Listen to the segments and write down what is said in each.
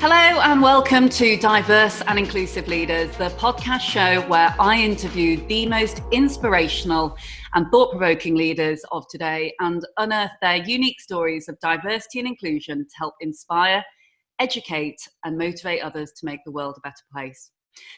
Hello and welcome to Diverse and Inclusive Leaders, the podcast show where I interview the most inspirational and thought-provoking leaders of today and unearth their unique stories of diversity and inclusion to help inspire, educate and motivate others to make the world a better place.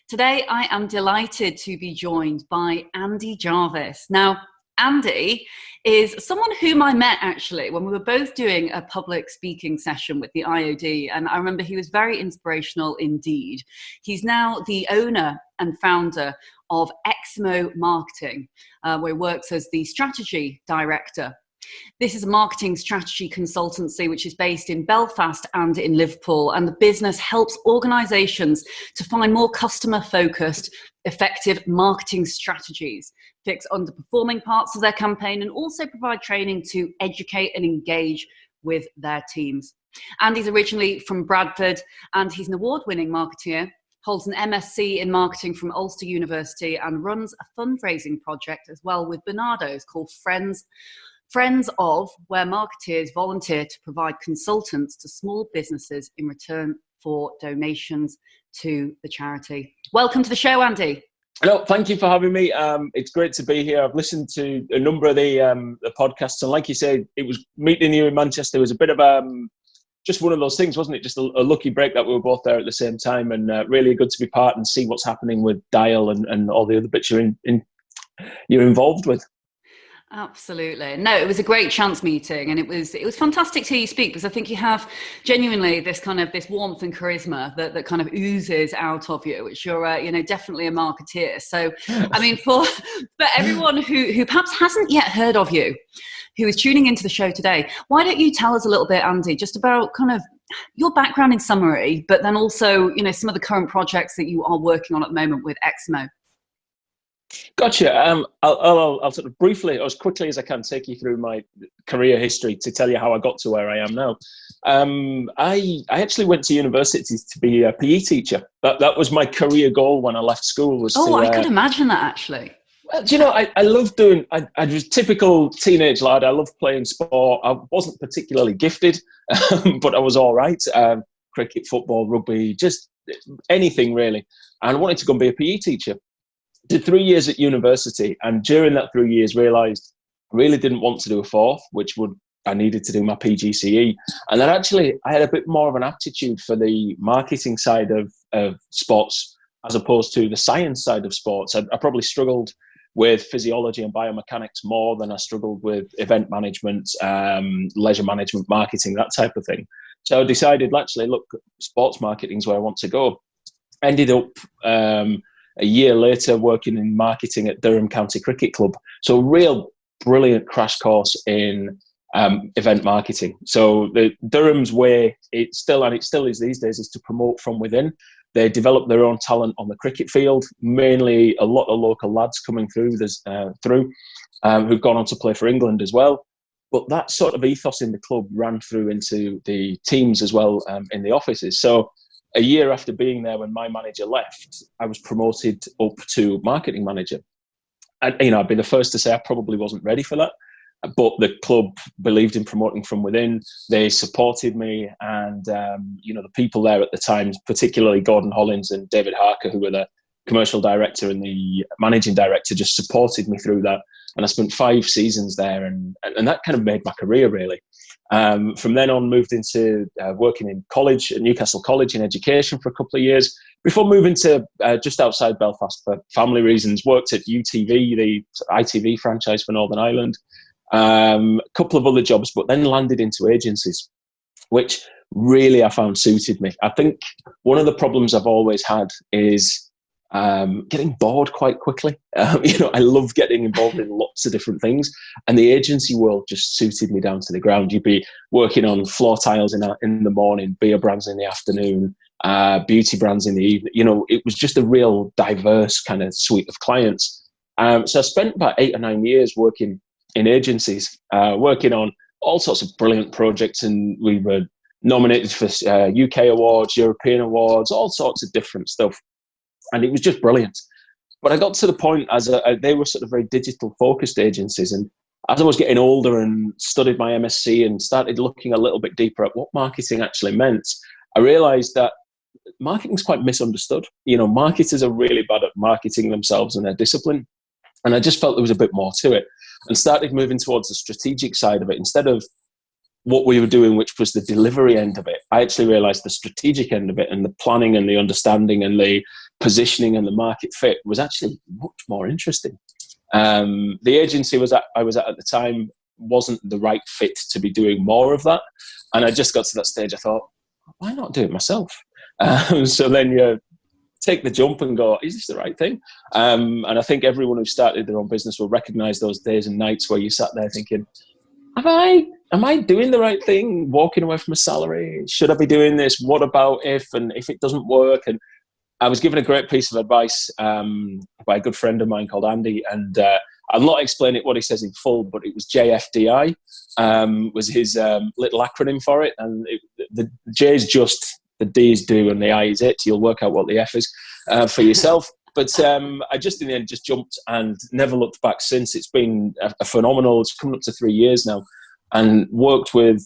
Today I am delighted to be joined by Andi Jarvis. Now, Andi is someone whom I met actually when we were both doing a public speaking session with the IOD, and I remember he was very inspirational indeed. He's now the owner and founder of Eximo Marketing, where he works as the strategy director. This is a marketing strategy consultancy which is based in Belfast and in Liverpool, and the business helps organisations to find more customer-focused, effective marketing strategies, fix underperforming parts of their campaign, and also provide training to educate and engage with their teams. Andy's originally from Bradford, and he's an award-winning marketeer, holds an MSc in marketing from Ulster University, and runs a fundraising project as well with Bernardo's called Friends of, where marketeers volunteer to provide consultants to small businesses in return for donations to the charity. Welcome to the show, Andi. Hello, thank you for having me. It's great to be here. I've listened to a number of the podcasts, and like you said, it was meeting you in Manchester was a bit of just one of those things, wasn't it? Just a lucky break that we were both there at the same time, and really good to be part and see what's happening with Dial and all the other bits you're involved with. Absolutely. No, it was a great chance meeting, and it was fantastic to hear you speak, because I think you have genuinely this warmth and charisma that kind of oozes out of you, which you're definitely a marketeer. So I mean, for everyone who perhaps hasn't yet heard of you, who is tuning into the show today, why don't you tell us a little bit, Andi, just about kind of your background in summary, but then also some of the current projects that you are working on at the moment with Eximo. Gotcha. I'll sort of briefly, as quickly as I can, take you through my career history to tell you how I got to where I am now. I actually went to university to be a PE teacher. That was my career goal when I left school. I could imagine that actually. Well, do you know, I love doing, I was a typical teenage lad. I loved playing sport. I wasn't particularly gifted, but I was all right. Cricket, football, rugby, just anything really. And I wanted to go and be a PE teacher. Did 3 years at university, and during that 3 years realised I really didn't want to do a fourth, I needed to do my PGCE. And then actually I had a bit more of an aptitude for the marketing side of sports as opposed to the science side of sports. I probably struggled with physiology and biomechanics more than I struggled with event management, leisure management, marketing, that type of thing. So I decided, actually, look, sports marketing is where I want to go. Ended up a year later working in marketing at Durham County Cricket Club. So a real brilliant crash course in event marketing. So the Durham's way, it still is these days, is to promote from within. They develop their own talent on the cricket field, mainly a lot of local lads coming through who've gone on to play for England as well. But that sort of ethos in the club ran through into the teams as well, in the offices. So a year after being there, when my manager left, I was promoted up to marketing manager. And, I'd be the first to say I probably wasn't ready for that. But the club believed in promoting from within. They supported me. And, the people there at the time, particularly Gordon Hollins and David Harker, who were the commercial director and the managing director, just supported me through that. And I spent 5 seasons there. And that kind of made my career, really. From then on, moved into working in college at Newcastle College in education for a couple of years before moving to just outside Belfast for family reasons. Worked at UTV, the ITV franchise for Northern Ireland, a couple of other jobs, but then landed into agencies, which really I found suited me. I think one of the problems I've always had is getting bored quite quickly. I love getting involved in lots of different things, and the agency world just suited me down to the ground. You'd be working on floor tiles in the morning, beer brands in the afternoon, beauty brands in the evening. It was just a real diverse kind of suite of clients. So I spent about 8 or 9 years working in agencies, working on all sorts of brilliant projects, and we were nominated for UK awards, European awards, all sorts of different stuff. And it was just brilliant. But I got to the point they were sort of very digital focused agencies. And as I was getting older and studied my MSc and started looking a little bit deeper at what marketing actually meant, I realized that marketing is quite misunderstood. Marketers are really bad at marketing themselves and their discipline. And I just felt there was a bit more to it, and started moving towards the strategic side of it instead of what we were doing, which was the delivery end of it. I actually realized the strategic end of it, and the planning and the understanding and the positioning and the market fit was actually much more interesting. The agency I was at the time wasn't the right fit to be doing more of that. And I just got to that stage, I thought, why not do it myself? So then you take the jump and go, is this the right thing? And I think everyone who started their own business will recognize those days and nights where you sat there thinking, am I doing the right thing? Walking away from a salary? Should I be doing this? What about if it doesn't work? And I was given a great piece of advice by a good friend of mine called Andy, and I'll not explain what he says in full, but it was JFDI, was his little acronym for it. And the J is just, the D is do, and the I is it. You'll work out what the F is for yourself. But I just in the end just jumped and never looked back since. It's been a phenomenal, it's coming up to 3 years now, and worked with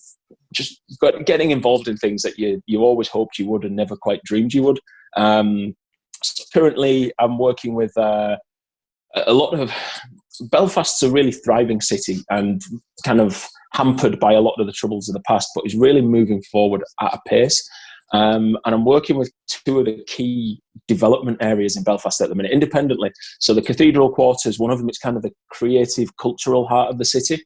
just getting involved in things that you always hoped you would and never quite dreamed you would. So currently I'm working with a lot of, Belfast's a really thriving city and kind of hampered by a lot of the troubles of the past, but is really moving forward at a pace. And I'm working with two of the key development areas in Belfast at the minute, independently. So the Cathedral Quarter is one of them. It's kind of the creative, cultural heart of the city.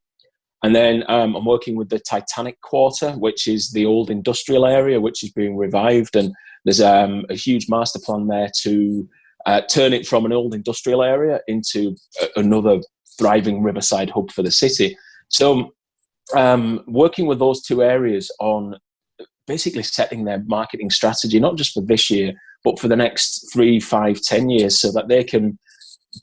And then I'm working with the Titanic Quarter, which is the old industrial area, which is being revived. And there's a huge master plan there to turn it from an old industrial area into another thriving riverside hub for the city. So working with those two areas on basically setting their marketing strategy, not just for this year, but for the next 3, 5, 10 years, so that they can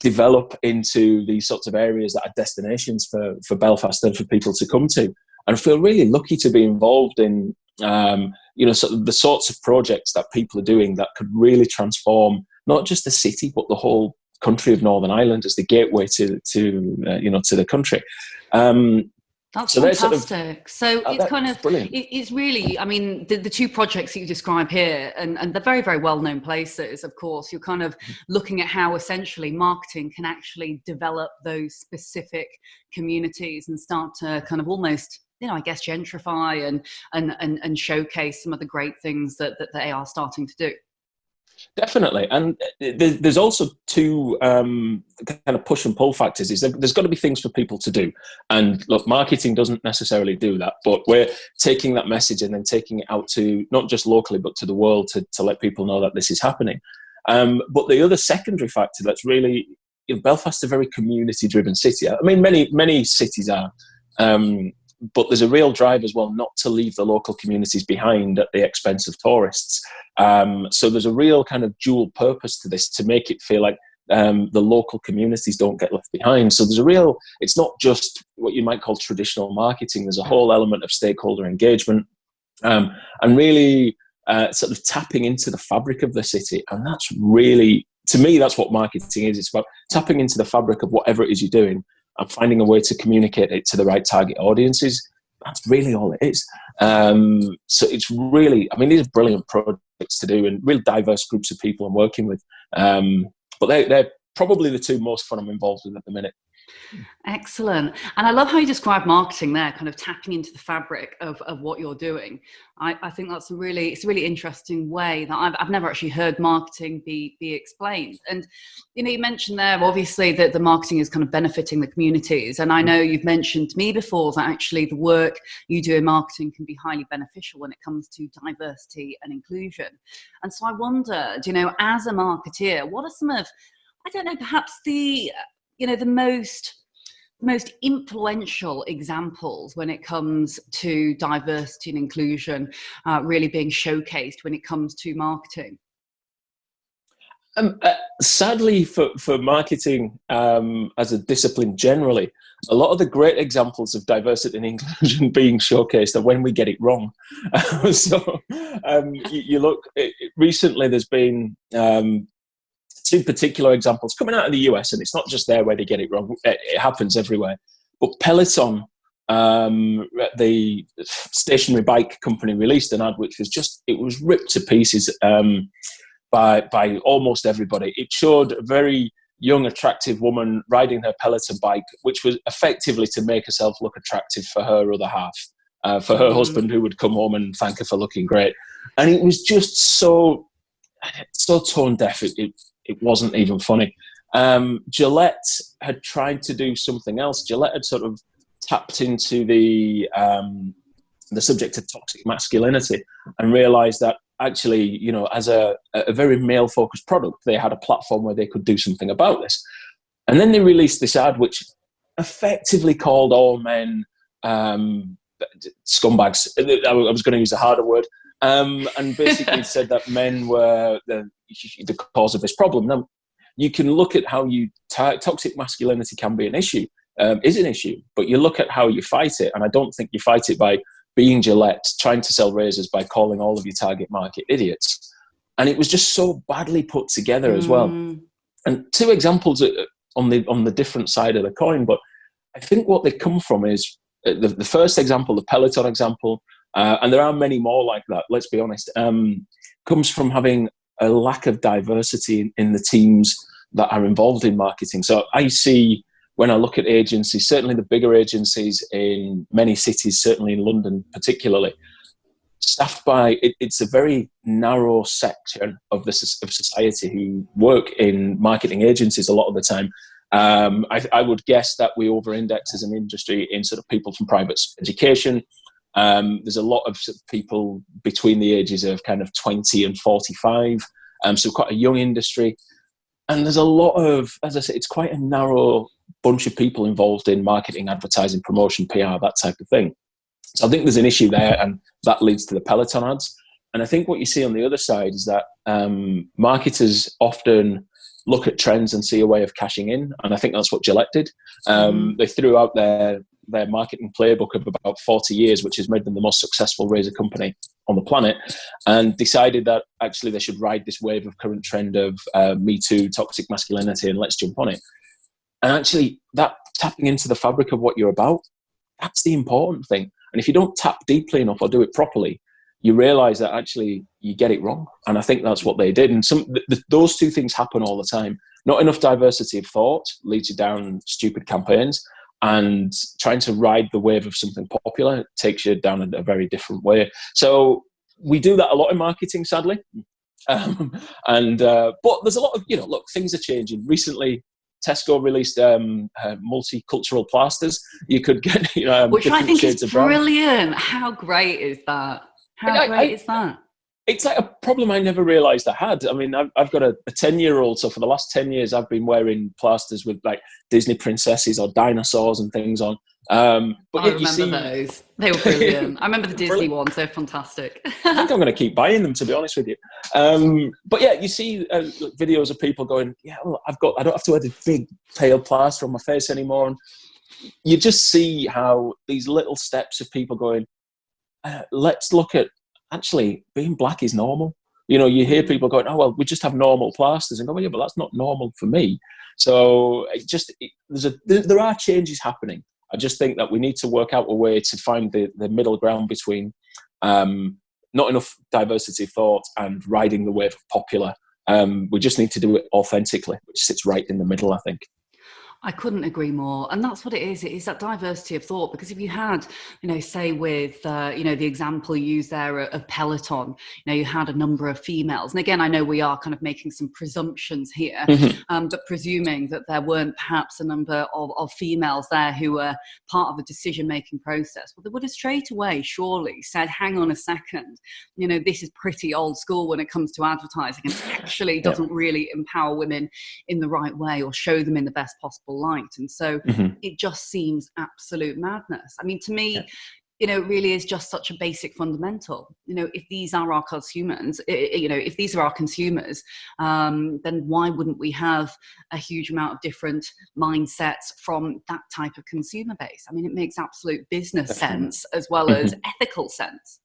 develop into these sorts of areas that are destinations for Belfast and for people to come to. And I feel really lucky to be involved in sort of the sorts of projects that people are doing that could really transform not just the city, but the whole country of Northern Ireland as the gateway to the country. That's fantastic. So it's kind of brilliant. It's really, I mean, the two projects that you describe here, and they're very, very well-known places, of course. You're kind of looking at how essentially marketing can actually develop those specific communities and start to kind of almost, I guess, gentrify and showcase some of the great things that they are starting to do. Definitely. And there's also two kind of push and pull factors. There's got to be things for people to do. And look, marketing doesn't necessarily do that, but we're taking that message and then taking it out to not just locally, but to the world to let people know that this is happening. But the other secondary factor that's really, Belfast's a very community-driven city. I mean, many cities are. But there's a real drive as well not to leave the local communities behind at the expense of tourists. So there's a real kind of dual purpose to this, to make it feel like the local communities don't get left behind. So it's not just what you might call traditional marketing. There's a whole element of stakeholder engagement and really sort of tapping into the fabric of the city. And that's really, to me, that's what marketing is. It's about tapping into the fabric of whatever it is you're doing and finding a way to communicate it to the right target audiences. That's really all it is. So it's really, I mean, these are brilliant projects to do and really diverse groups of people I'm working with. But they're probably the two most fun I'm involved with at the minute. Excellent. And I love how you describe marketing there, kind of tapping into the fabric of what you're doing. I think that's it's a really interesting way that I've never actually heard marketing be explained. And, you mentioned there, obviously, that the marketing is kind of benefiting the communities. And I know you've mentioned to me before that actually the work you do in marketing can be highly beneficial when it comes to diversity and inclusion. And so I wondered, as a marketeer, what are some of, I don't know, perhaps the most influential examples when it comes to diversity and inclusion really being showcased when it comes to marketing? Sadly for marketing as a discipline generally, a lot of the great examples of diversity and inclusion being showcased are when we get it wrong. So you look, recently there's been two particular examples coming out of the US, and it's not just there where they get it wrong. It happens everywhere. But Peloton the stationary bike company released an ad which was it was ripped to pieces by almost everybody. It showed a very young, attractive woman riding her Peloton bike, which was effectively to make herself look attractive for her other half, for her husband, who would come home and thank her for looking great. And it was just so tone deaf. It wasn't even funny. Gillette had tried to do something else. Gillette had sort of tapped into the subject of toxic masculinity and realised that actually, you know, as a very male-focused product, they had a platform where they could do something about this. And then they released this ad which effectively called all men scumbags. I was going to use a harder word. And basically said that men were the cause of this problem. Now, you can look at how toxic masculinity can be an issue, is an issue, but you look at how you fight it, and I don't think you fight it by being Gillette, trying to sell razors by calling all of your target market idiots. And it was just so badly put together as well. And two examples on the different side of the coin, but I think what they come from is the first example, the Peloton example, and there are many more like that, let's be honest, comes from having a lack of diversity in the teams that are involved in marketing. So I see, when I look at agencies, certainly the bigger agencies in many cities, certainly in London particularly, staffed by, it's a very narrow section of society who work in marketing agencies a lot of the time. I would guess that we over-index as an industry in sort of people from private education. There's a lot of people between the ages of kind of 20 and 45, so quite a young industry. And there's a lot of, as I say, it's quite a narrow bunch of people involved in marketing, advertising, promotion, PR, that type of thing. So I think there's an issue there, and that leads to the Peloton ads. And I think what you see on the other side is that marketers often look at trends and see a way of cashing in, and I think that's what Gillette did. They threw out their marketing playbook of about 40 years, which has made them the most successful razor company on the planet, and decided that actually they should ride this wave of current trend of Me Too, toxic masculinity, and let's jump on it. And actually, that tapping into the fabric of what you're about, that's the important thing. And if you don't tap deeply enough or do it properly, you realize that actually you get it wrong. And I think that's what they did. And those two things happen all the time. Not enough diversity of thought leads you down stupid campaigns, and trying to ride the wave of something popular takes you down a very different way. So we do that a lot in marketing, sadly. But there's a lot of, look, things are changing. Recently, Tesco released multicultural plasters. You could get, which I think is brilliant. Brown. How great is that? How great is that? It's like a problem I never realised I had. I mean, I've got a 10-year-old, so for the last 10 years, I've been wearing plasters with like Disney princesses or dinosaurs and things on. But I remember those. They were brilliant. I remember the Disney ones. They're fantastic. I think I'm going to keep buying them, to be honest with you. But yeah, you see videos of people going, yeah, well, I don't have to wear the big pale plaster on my face anymore. And you just see how these little steps of people going, let's look at, actually, being black is normal. You hear people going, oh, well, we just have normal plasters. And go, well, yeah, but that's not normal for me. So there are changes happening. I just think that we need to work out a way to find the middle ground between not enough diversity of thought and riding the wave of popular. We just need to do it authentically, which sits right in the middle, I think. I couldn't agree more. And that's what it is. It is that diversity of thought. Because if you had, say with, the example you used there of Peloton, you had a number of females. And again, I know we are kind of making some presumptions here, but presuming that there weren't perhaps a number of females there who were part of the decision-making process, well, they would have straight away surely said, hang on a second, this is pretty old school when it comes to advertising and actually doesn't really empower women in the right way or show them in the best possible light. And so it just seems absolute madness. I mean, to me, it really is just such a basic fundamental. If these are our consumers, if these are our consumers, then why wouldn't we have a huge amount of different mindsets from that type of consumer base? I mean, it makes absolute business sense as well as ethical sense.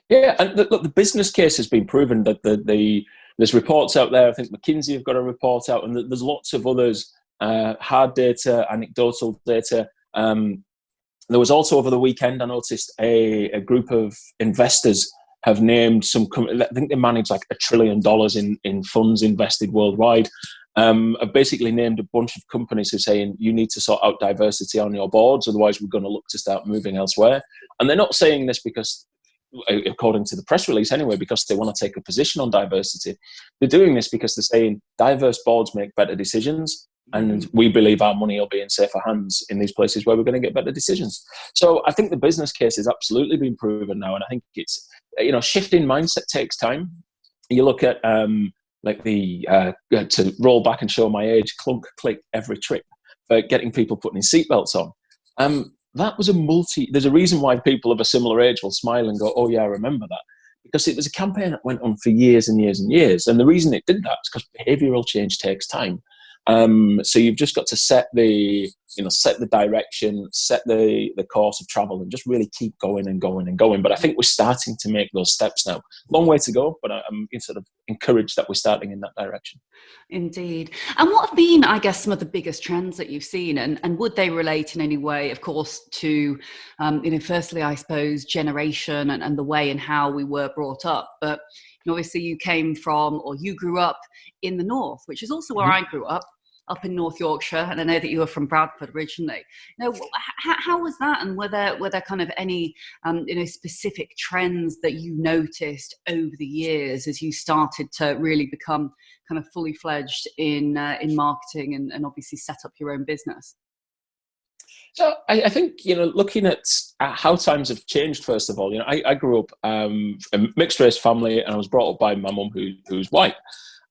Yeah, and look, the business case has been proven that there's reports out there. I think McKinsey have got a report out, and there's lots of others. Hard data, anecdotal data, There was also over the weekend, I noticed a group of investors have named I think they manage like $1 trillion in funds invested worldwide. Have basically named a bunch of companies who are saying you need to sort out diversity on your boards, otherwise we're going to look to start moving elsewhere. And they're not saying this because, according to the press release anyway, because they want to take a position on diversity. They're doing this because they're saying diverse boards make better decisions, and we believe our money will be in safer hands in these places where we're going to get better decisions. So I think the business case has absolutely been proven now, and I think it's, shifting mindset takes time. You look at to roll back and show my age, clunk, click, every trip for getting people putting in seatbelts on. That was there's a reason why people of a similar age will smile and go, oh yeah, I remember that. Because it was a campaign that went on for years and years and years. And the reason it did that is because behavioural change takes time. So you've just got to set the direction, set the course of travel, and just really keep going and going and going. But I think we're starting to make those steps now. Long way to go, but I'm sort of encouraged that we're starting in that direction. Indeed. And what have been, I guess, some of the biggest trends that you've seen, and would they relate in any way, of course, to, firstly, I suppose, generation and the way and how we were brought up, but obviously you came from, or you grew up in the north, which is also where I grew up in North Yorkshire, and I know that you were from Bradford originally. How was that, and were there kind of any specific trends that you noticed over the years as you started to really become kind of fully fledged in marketing and obviously set up your own business? So I think, looking at how times have changed, first of all, I grew up a mixed race family, and I was brought up by my mum who's white.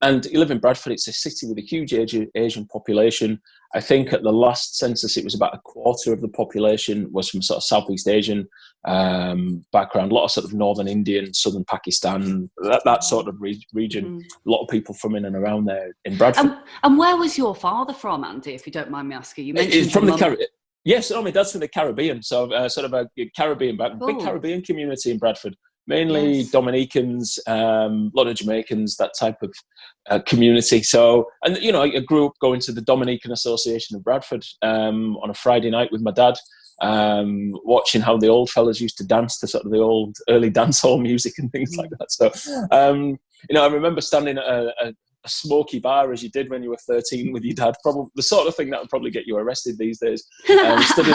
And you live in Bradford, it's a city with a huge Asian population. I think at the last census, it was about a quarter of the population was from sort of Southeast Asian background, a lot of sort of Northern Indian, Southern Pakistan, that sort of region. A lot of people from in and around there in Bradford. And where was your father from, Andy, if you don't mind me asking? You mentioned it's from the Caribbean. Yes, my dad's from the Caribbean, so sort of a Caribbean background. Big Caribbean community in Bradford. Mainly Dominicans, a lot of Jamaicans, that type of community. So, and I grew up going to the Dominican Association of Bradford on a Friday night with my dad, watching how the old fellas used to dance to sort of the old early dancehall music and things like that. So, I remember standing at a smoky bar, as you did when you were 13 with your dad, probably the sort of thing that would probably get you arrested these days. Stood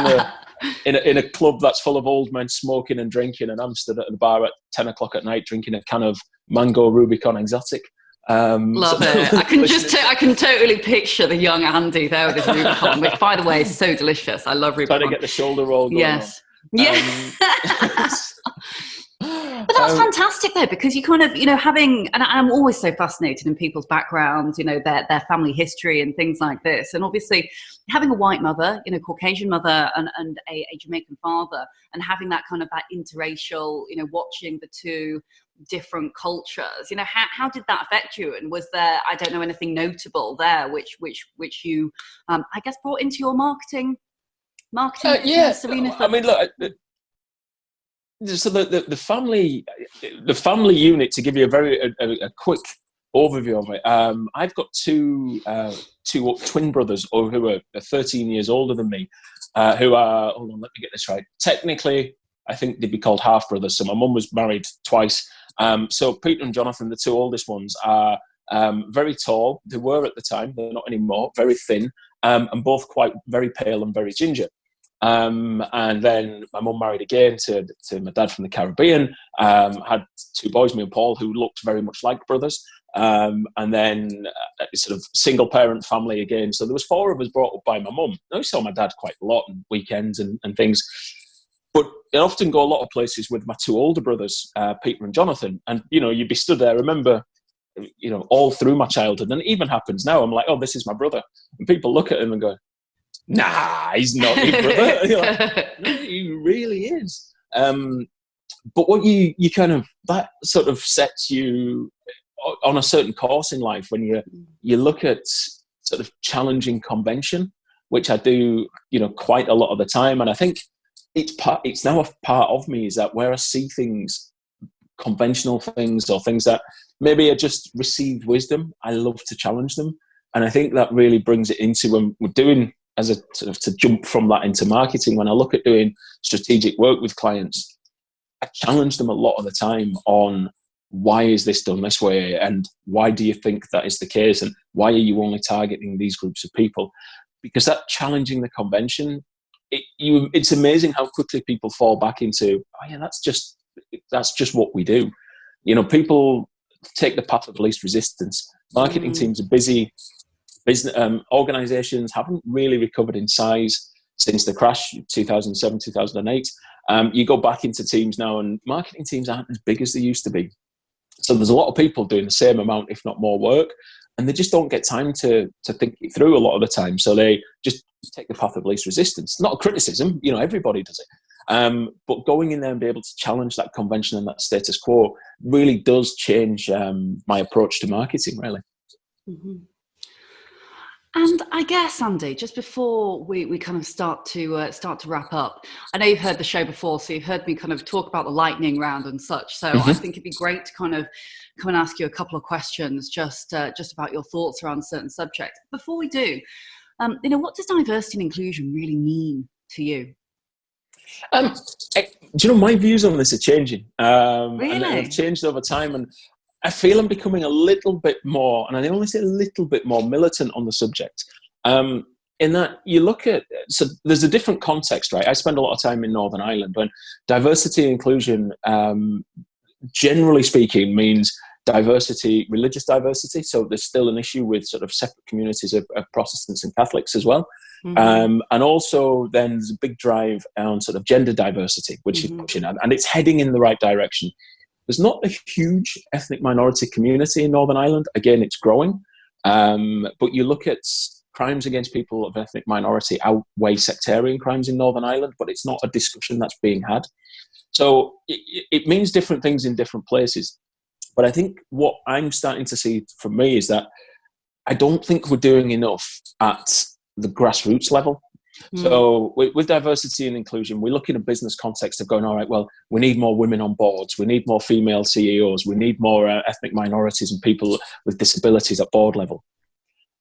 in a club that's full of old men smoking and drinking, and I'm stood at the bar at 10 o'clock at night drinking a can of Mango Rubicon Exotic. Love it. I can totally picture the young Andy there with his Rubicon, which, by the way, is so delicious. I love Rubicon. Trying to get the shoulder roll going on. Yes. But that's fantastic, though, because you kind of, having, and I'm always so fascinated in people's backgrounds, their family history and things like this. And obviously having a white mother, Caucasian mother and a Jamaican father, and having that kind of that interracial, watching the two different cultures, how did that affect you? And was there, I don't know, anything notable there which you, I guess, brought into your marketing arena? I mean, look, so the family unit, to give you a quick overview of it, I've got two twin brothers who are 13 years older than me, who are, hold on, let me get this right. Technically, I think they'd be called half brothers. So my mum was married twice. So Peter and Jonathan, the two oldest ones, are very tall. They were at the time, they're not anymore, very thin, and both quite very pale and very ginger. And then my mum married again to my dad from the Caribbean, had two boys, me and Paul, who looked very much like brothers. And then sort of single parent family again. So there was four of us brought up by my mum. I saw my dad quite a lot on weekends and things. But I often go a lot of places with my two older brothers, Peter and Jonathan. And, you'd be stood there, I remember, all through my childhood. And it even happens now. I'm like, oh, this is my brother. And people look at him and go, nah, he's not your brother. You're like, no, he really is. But what you kind of, that sort of sets you on a certain course in life when you look at sort of challenging convention, which I do, quite a lot of the time. And I think it's now a part of me, is that where I see things, conventional things or things that maybe are just received wisdom, I love to challenge them. And I think that really brings it into when we're doing as a sort of to jump from that into marketing, when I look at doing strategic work with clients, I challenge them a lot of the time on why is this done this way, and why do you think that is the case, and why are you only targeting these groups of people? Because that challenging the convention, it's amazing how quickly people fall back into, oh yeah, that's just what we do. You know, people take the path of least resistance. Marketing teams are busy. Business organizations haven't really recovered in size since the crash, 2007, 2008. You go back into teams now, and marketing teams aren't as big as they used to be. So there's a lot of people doing the same amount, if not more work, and they just don't get time to think it through a lot of the time. So they just take the path of least resistance. Not a criticism, you know, everybody does it. But going in there and be able to challenge that convention and that status quo really does change my approach to marketing, really. Mm-hmm. And I guess, Andy, just before we kind of start to wrap up, I know you've heard the show before, so you've heard me kind of talk about the lightning round and such. So I think it'd be great to kind of come and ask you a couple of questions just about your thoughts around certain subjects. Before we do, what does diversity and inclusion really mean to you? Do you know, my views on this are changing, Really? and have changed over time, and I feel I'm becoming a little bit more, and I only say a little bit more, militant on the subject. In that you look at, so there's a different context, right? I spend a lot of time in Northern Ireland, when diversity and inclusion, generally speaking, means diversity, religious diversity. So there's still an issue with sort of separate communities of Protestants and Catholics as well. And also then there's a big drive on sort of gender diversity, which is pushing, and it's heading in the right direction. There's not a huge ethnic minority community in Northern Ireland. Again, it's growing. But you look at crimes against people of ethnic minority outweigh sectarian crimes in Northern Ireland, but it's not a discussion that's being had. So it means different things in different places. But I think what I'm starting to see for me is that I don't think we're doing enough at the grassroots level. So with diversity and inclusion, we look in a business context of going, all right, well, we need more women on boards, we need more female CEOs, we need more ethnic minorities and people with disabilities at board level.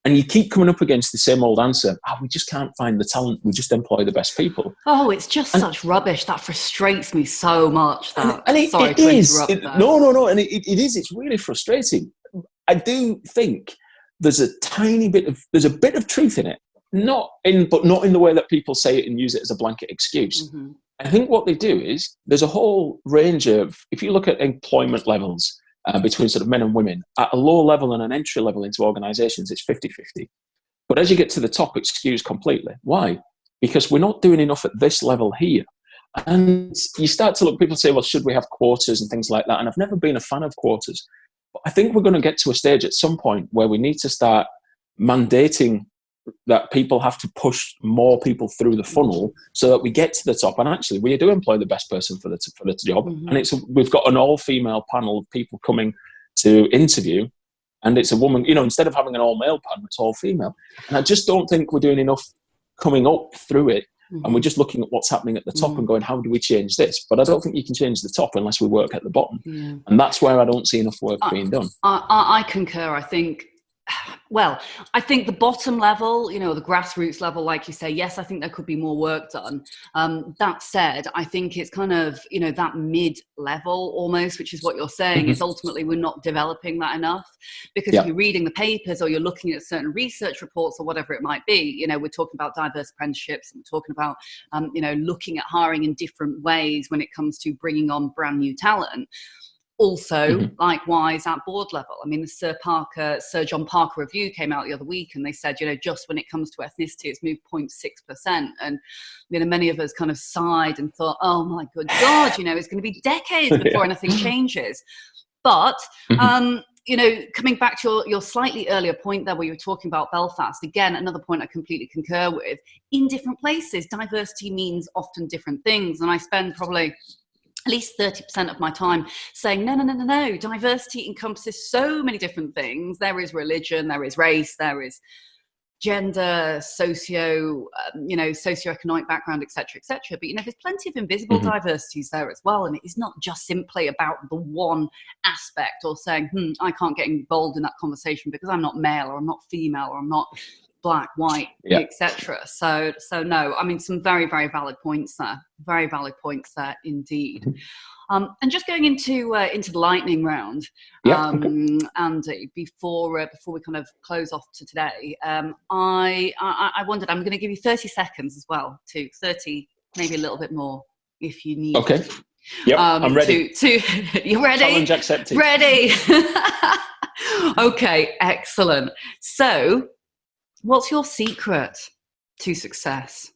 And you keep coming up against the same old answer, we just can't find the talent, we just employ the best people. Oh, it's just such rubbish. That frustrates me so much. And it is. No, and it is, it's really frustrating. I do think there's a bit of truth in it. But not in the way that people say it and use it as a blanket excuse. I think what they do is there's a whole range of, if you look at employment levels between sort of men and women, at a low level and an entry level into organizations, it's 50-50. But as you get to the top, it skews completely. Why? Because we're not doing enough at this level here. And you start to look, people say, well, should we have quotas and things like that? And I've never been a fan of quotas. But I think we're going to get to a stage at some point where we need to start mandating that people have to push more people through the funnel so that we get to the top. And actually, we do employ the best person for the job. And we've got an all-female panel of people coming to interview, and it's a woman, instead of having an all-male panel, it's all-female. And I just don't think we're doing enough coming up through it. And we're just looking at what's happening at the top and going, how do we change this? But I don't think you can change the top unless we work at the bottom. And that's where I don't see enough work being done. I concur. I think the bottom level, the grassroots level, like you say, yes, I think there could be more work done. That said, I think it's kind of, that mid-level almost, which is what you're saying, is ultimately we're not developing that enough. Because if you're reading the papers or you're looking at certain research reports or whatever it might be, we're talking about diverse apprenticeships, and we're talking about, looking at hiring in different ways when it comes to bringing on brand new talent. Also, likewise, at board level. I mean, the Sir John Parker review came out the other week, and they said, just when it comes to ethnicity, it's moved 0.6%. And, many of us kind of sighed and thought, oh my good God, it's going to be decades before anything changes. But, coming back to your slightly earlier point there where you were talking about Belfast, again, another point I completely concur with. In different places, diversity means often different things. And I spend probably at least 30% of my time saying, no, diversity encompasses so many different things. There is religion, there is race, there is gender, socioeconomic background, etc., etc. But, there's plenty of invisible diversities there as well. And it is not just simply about the one aspect or saying, I can't get involved in that conversation because I'm not male or I'm not female or I'm not black, white, etc. So no, I mean, some very, very valid points there. Very valid points there indeed. And just going into the lightning round, and before we kind of close off to today, I wondered, I'm going to give you 30 seconds as well, to 30, maybe a little bit more if you need. Okay. Yep, I'm ready. You ready? Challenge accepted. Ready. Okay, excellent. So, what's your secret to success?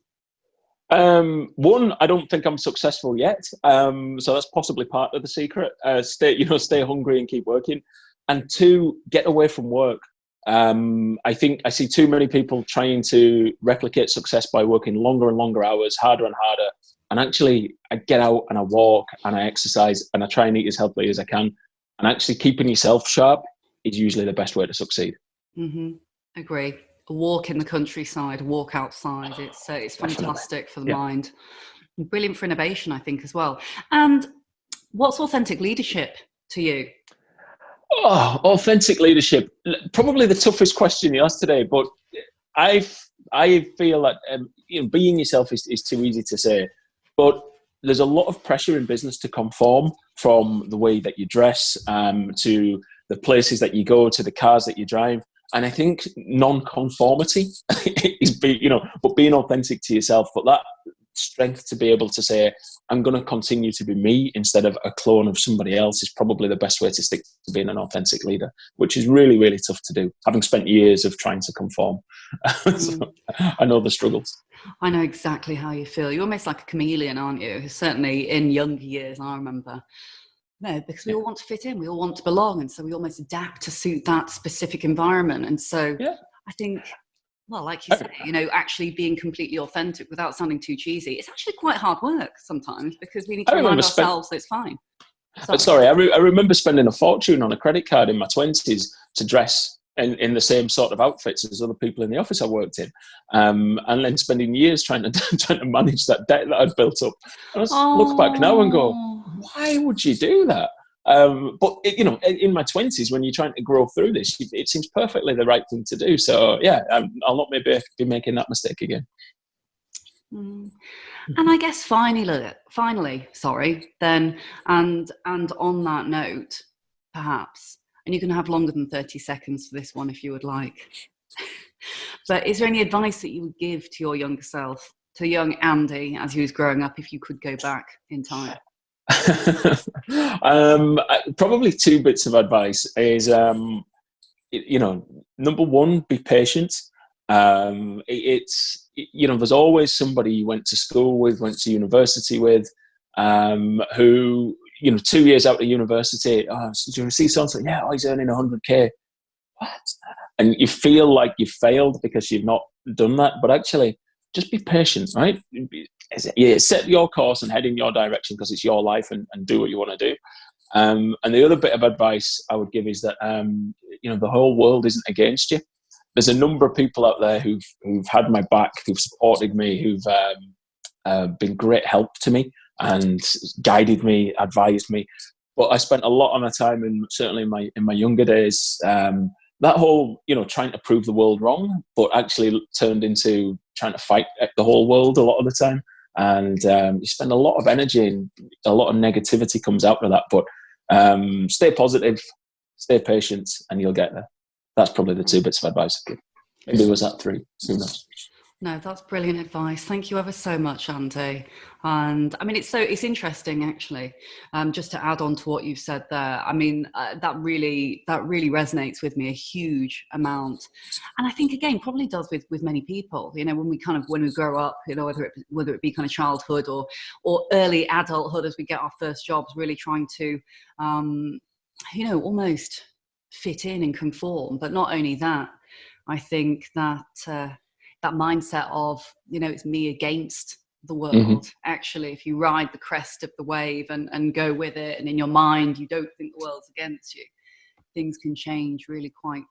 One, I don't think I'm successful yet. So that's possibly part of the secret. Stay hungry and keep working. And two, get away from work. I think I see too many people trying to replicate success by working longer and longer hours, harder and harder. And actually, I get out and I walk and I exercise and I try and eat as healthily as I can. And actually keeping yourself sharp is usually the best way to succeed. Mm-hmm. Agree. A walk in the countryside, a walk outside. It's fantastic for the mind. Brilliant for innovation, I think, as well. And what's authentic leadership to you? Oh, authentic leadership. Probably the toughest question you asked today, but I feel that being yourself is too easy to say. But there's a lot of pressure in business to conform, from the way that you dress, to the places that you go, to the cars that you drive. And I think non-conformity is, but being authentic to yourself. But that strength to be able to say, I'm going to continue to be me instead of a clone of somebody else, is probably the best way to stick to being an authentic leader, which is really, really tough to do, having spent years of trying to conform. So I know the struggles. I know exactly how you feel. You're almost like a chameleon, aren't you? Certainly in younger years, I remember. No, because we all want to fit in, we all want to belong, and so we almost adapt to suit that specific environment. And so I think, well, like you say, actually being completely authentic without sounding too cheesy, it's actually quite hard work sometimes, because we need to remind ourselves that it's fine. I remember spending a fortune on a credit card in my 20s to dress in the same sort of outfits as other people in the office I worked in, and then spending years trying to manage that debt that I'd built up. And I look back now and go, why would you do that? But in my 20s, when you're trying to grow through this, it seems perfectly the right thing to do. So I'll not maybe be making that mistake again. And I guess finally, then, and on that note, perhaps, and you can have longer than 30 seconds for this one if you would like, but is there any advice that you would give to your younger self, to young Andy as he was growing up, if you could go back in time? Probably two bits of advice is, number one, be patient. There's always somebody you went to school with, went to university with, who, 2 years out of university, do you see someone say, he's earning 100K. What? And you feel like you failed because you've not done that. But actually, just be patient, right? Set your course and head in your direction, because it's your life, and do what you want to do. And the other bit of advice I would give is that, the whole world isn't against you. There's a number of people out there who've had my back, who've supported me, who've been great help to me and guided me, advised me. But I spent a lot of my time, certainly in my younger days, that whole, trying to prove the world wrong, but actually turned into trying to fight the whole world a lot of the time. And you spend a lot of energy, and a lot of negativity comes out of that. But stay positive, stay patient, and you'll get there. That's probably the two bits of advice I give. Maybe it was that three. Who knows? No, that's brilliant advice. Thank you ever so much, Andy. And I mean, it's interesting, actually, just to add on to what you've said there. I mean, that really resonates with me a huge amount. And I think, again, probably does with many people, when we grow up, whether it be kind of childhood or early adulthood, as we get our first jobs, really trying to, almost fit in and conform. But not only that, I think that that mindset of, it's me against the world. Mm-hmm. Actually, if you ride the crest of the wave and go with it, and in your mind you don't think the world's against you, things can change really quite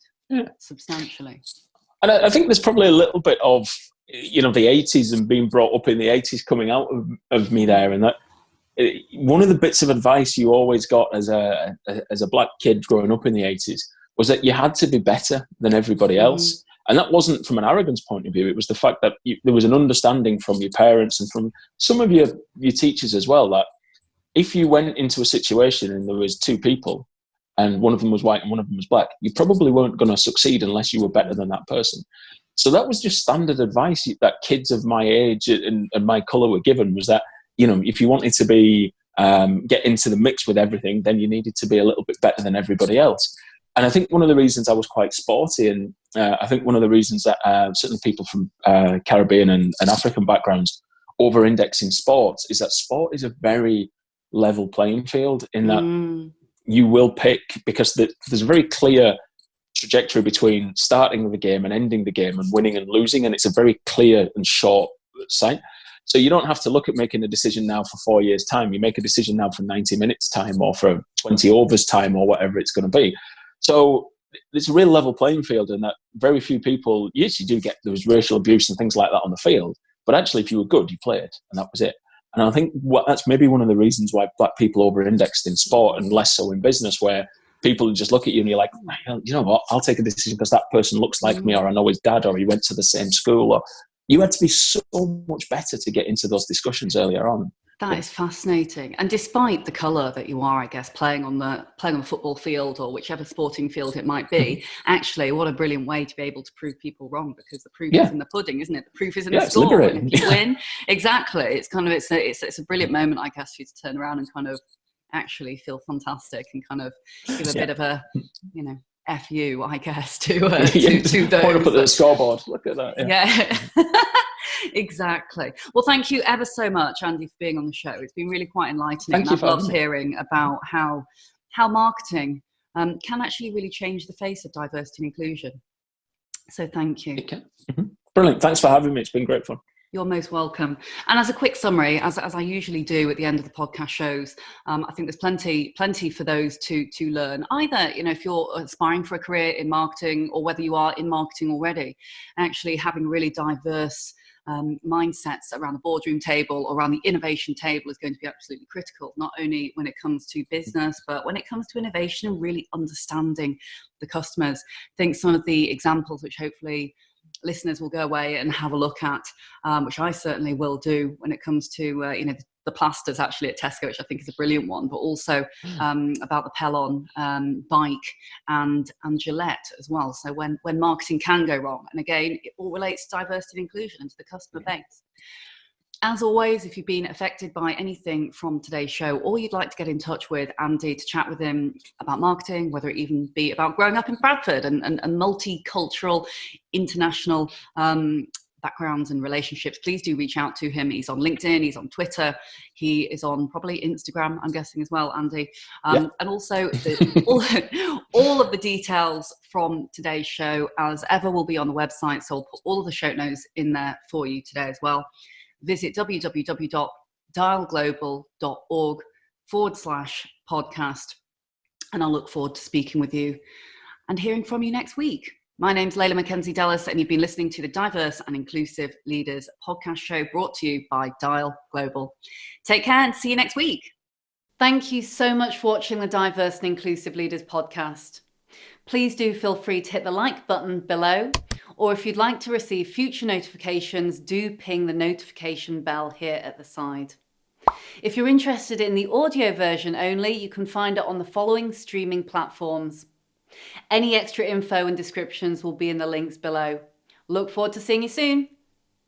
substantially. And I think there's probably a little bit of, the 80s and being brought up in the 80s coming out of me there. And that one of the bits of advice you always got as a black kid growing up in the 80s was that you had to be better than everybody else. And that wasn't from an arrogance point of view. It was the fact that there was an understanding from your parents and from some of your teachers as well, that if you went into a situation and there was two people and one of them was white and one of them was black, you probably weren't going to succeed unless you were better than that person. So that was just standard advice that kids of my age and my colour were given, was that, if you wanted to be get into the mix with everything, then you needed to be a little bit better than everybody else. And I think one of the reasons I was quite sporty, and I think one of the reasons that certainly people from Caribbean and African backgrounds over-index in sports, is that sport is a very level playing field, in that you will pick, because there's a very clear trajectory between starting the game and ending the game and winning and losing, and it's a very clear and short sight. So you don't have to look at making a decision now for 4 years' time. You make a decision now for 90 minutes' time, or for 20 overs' time, or whatever it's going to be. So it's a real level playing field, and that very few people, yes, you do get those racial abuse and things like that on the field, but actually if you were good, you played, and that was it. And I think that's maybe one of the reasons why black people over-indexed in sport and less so in business, where people just look at you and you're like, you know what, I'll take a decision because that person looks like me, or I know his dad, or he went to the same school. Or you had to be so much better to get into those discussions earlier on. That is fascinating. And despite the colour that you are, I guess, playing on the football field or whichever sporting field it might be, actually, what a brilliant way to be able to prove people wrong, because the proof is in the pudding, isn't it? The proof is in the score. And if you win, exactly. It's kind of it's a brilliant moment, I guess, for you to turn around and kind of actually feel fantastic and kind of give a bit of a, F you, I guess, to those. Point up at the scoreboard. Look at that. Yeah. Exactly. Well, thank you ever so much, Andy, for being on the show. It's been really quite enlightening. I've loved hearing about how marketing can actually really change the face of diversity and inclusion. So thank you. Okay. Brilliant. Thanks for having me. It's been great fun. You're most welcome. And as a quick summary, as I usually do at the end of the podcast shows, I think there's plenty for those to learn. Either, if you're aspiring for a career in marketing, or whether you are in marketing already, actually having really diverse mindsets around the boardroom table or around the innovation table is going to be absolutely critical, not only when it comes to business, but when it comes to innovation and really understanding the customers. I think some of the examples which hopefully listeners will go away and have a look at, which I certainly will do, when it comes to the plasters actually at Tesco, which I think is a brilliant one, but also about the Pellon bike and Gillette as well. So when marketing can go wrong, and again, it all relates to diversity and inclusion and to the customer base. As always, if you've been affected by anything from today's show, or you'd like to get in touch with Andy to chat with him about marketing, whether it even be about growing up in Bradford and multicultural, international backgrounds and relationships, please do reach out to him. He's on LinkedIn, he's on Twitter, he is on probably Instagram, I'm guessing as well, Andy. And also all of the details from today's show, as ever, will be on the website. So I'll put all of the show notes in there for you today as well. Visit www.dialglobal.org/podcast. And I'll look forward to speaking with you and hearing from you next week. My name's Leila Mackenzie-Dellis, and you've been listening to the Diverse and Inclusive Leaders podcast show, brought to you by Dial Global. Take care and see you next week. Thank you so much for watching the Diverse and Inclusive Leaders podcast. Please do feel free to hit the like button below, or if you'd like to receive future notifications, do ping the notification bell here at the side. If you're interested in the audio version only, you can find it on the following streaming platforms. Any extra info and descriptions will be in the links below. Look forward to seeing you soon.